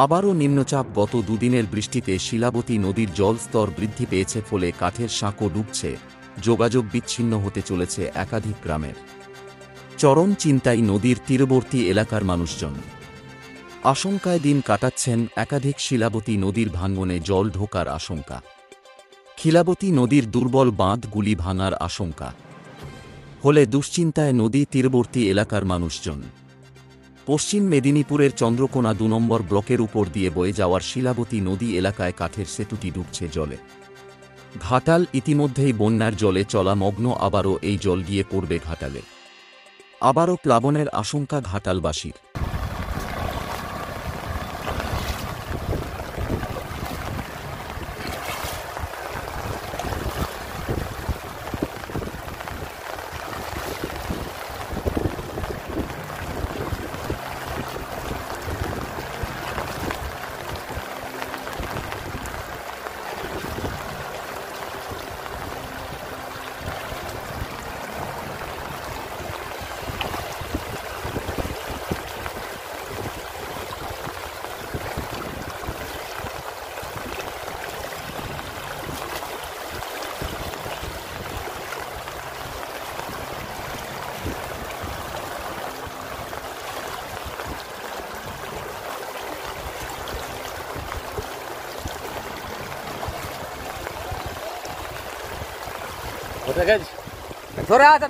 আবারও নিম্নচাপ। গত দুদিনের বৃষ্টিতে শিলাবতী নদীর জলস্তর বৃদ্ধি পেয়েছে, ফলে কাঠের সাঁকো ডুবছে, যোগাযোগ বিচ্ছিন্ন হতে চলেছে একাধিক গ্রামের। চরম চিন্তায় নদীর তীরবর্তী এলাকার মানুষজন। আশঙ্কায় দিন কাটাচ্ছেন একাধিক। শিলাবতী নদীর ভাঙনে জল ঢোকার আশঙ্কা। শিলাবতী নদীর দুর্বল বাঁধগুলি ভাঙার আশঙ্কা হলে দুশ্চিন্তায় নদী তীরবর্তী এলাকার মানুষজন। পশ্চিম মেদিনীপুরের চন্দ্রকোনা ২ নম্বর ব্লকের উপর দিয়ে বয়ে যাওয়ার শিলাবতী নদী এলাকায় কাঠের সেতুটি ডুবছে জলে। ঘাটাল ইতিমধ্যেই বন্যার জলে জলমগ্ন, আবারও এই জল গিয়ে পড়বে ঘাটালে। আবারও প্লাবনের আশঙ্কা ঘাটালবাসীর।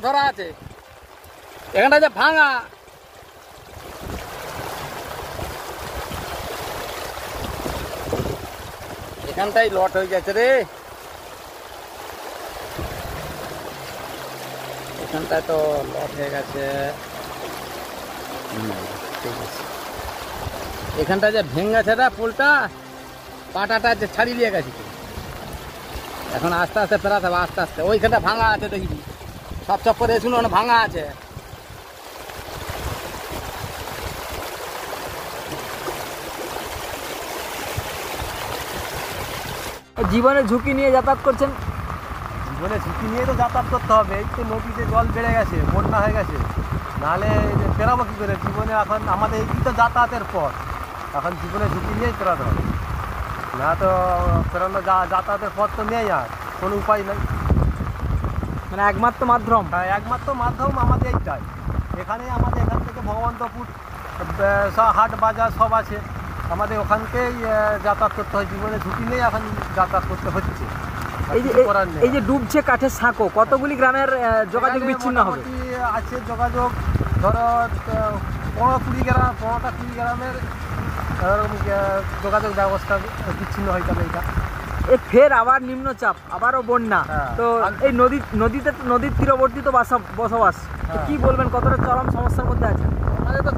ধরা আছে এখানটা যে ভাঙা, এখানটাই লট হয়ে গেছে রে। এখানটায় তো লট হয়ে গেছে। ঠিক আছে, এখানটা যে ভেঙেছে রে পোলটা, পাটাটা যে ছাড়িয়ে নিয়ে গেছে। এখন আস্তে আস্তে ফেরাতে হবে, আস্তে আস্তে। ওইখানটা ভাঙা আছে, দেখবি সব সব করে শুনো না, ভাঙা আছে। জীবনের ঝুঁকি নিয়ে যাতায়াত করছেন? জীবনের ঝুঁকি নিয়ে তো যাতায়াত করতে হবে। এই তো নদীতে জল বেড়ে গেছে, বন্যা হয়ে গেছে, নাহলে পেরাবো কী করে জীবনে? এখন আমাদের এই তো যাতায়াতের পথ, এখন জীবনের ঝুঁকি নিয়েই পেরাতে হবে, না তো পেরানো যাতায়াতের পথ তো নেই, আর কোনো উপায় নেই। মানে একমাত্র মাধ্যম? হ্যাঁ, একমাত্র মাধ্যম আমাদের এইটাই। এখানেই আমাদের এখান থেকে ভগবন্তপুর হাট বাজার সব আছে, আমাদের ওখানকেই যাতায়াত করতে হয়। জীবনে ঝুঁকি নেই, এখন যাতায়াত করতে হচ্ছে। এই যে ডুবছে কাঠের সাঁকো, কতগুলি গ্রামের যোগাযোগ বিচ্ছিন্ন হবে? আছে যোগাযোগ, ধরো 15-20 গ্রাম, 15টা-20 গ্রামের যোগাযোগ ব্যবস্থা বিচ্ছিন্ন হয়ে যাবে। এটা ফের আবার নিম্নচাপ, আবারও বন্যা। তো এই নদীর তীরবর্তী তো বসবাস, কি বলবেন, কতটা চরম সমস্যার মধ্যে আছে? আমাদের তো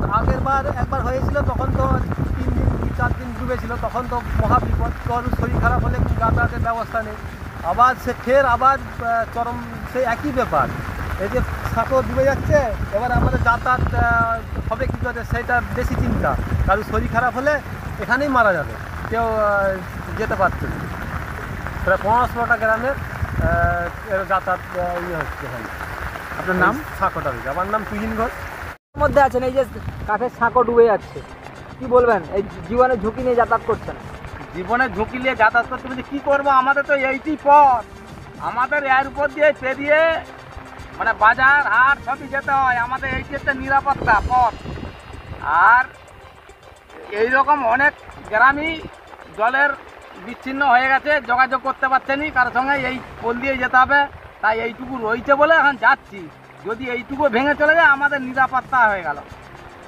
একবার হয়েছিল, তখন তো 3 দিন 4 দিন ডুবেছিল, তখন তো মহাবিপদ। শরীর খারাপ হলে যাতায়াতের ব্যবস্থা নেই। আবার ফের চরম সেই একই ব্যাপার। এই যে সাঁকো ডুবে যাচ্ছে, এবার আমাদের যাতায়াত হবে কী করে, সেটা বেশি চিন্তা। কারণ শরীর খারাপ হলে এখানেই মারা যাবে, কেউ যেতে পারছে না। প্রায় 15-16টা গ্রামের যাতায়াত হচ্ছে এখানে। আপনার নাম? সাঁকোটা। আমার নাম তুহিন ঘোষ। মধ্যে আছেন, এই যে কাঠের সাঁকো ডুবে যাচ্ছে, কি বলবেন? এই জীবনের ঝুঁকি নিয়ে যাতায়াত করছেন? জীবনের ঝুঁকি নিয়ে যাতায়াত করতে বলতে কী করবো? আমাদের তো এইটি পথ, আমাদের এর উপর দিয়ে পেরিয়ে মানে বাজার হাট সবই যেতে হয়। আমাদের এইটি একটা নিরাপত্তা পথ। আর এইরকম অনেক গ্রামই জলের বিচ্ছিন্ন হয়ে গেছে, যোগাযোগ করতে পারছে না কারোর সঙ্গে, এই পোল দিয়ে যেতে হবে। তাই এইটুকু রয়েছে বলে এখন যাচ্ছি। যদি এইটুকু ভেঙে চলে যায়, আমাদের নিরাপত্তা হয়ে গেল।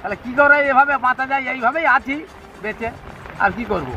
তাহলে কী করে এভাবে বাঁচা যায়? এইভাবেই আছি বেঁচে, আর কি করব।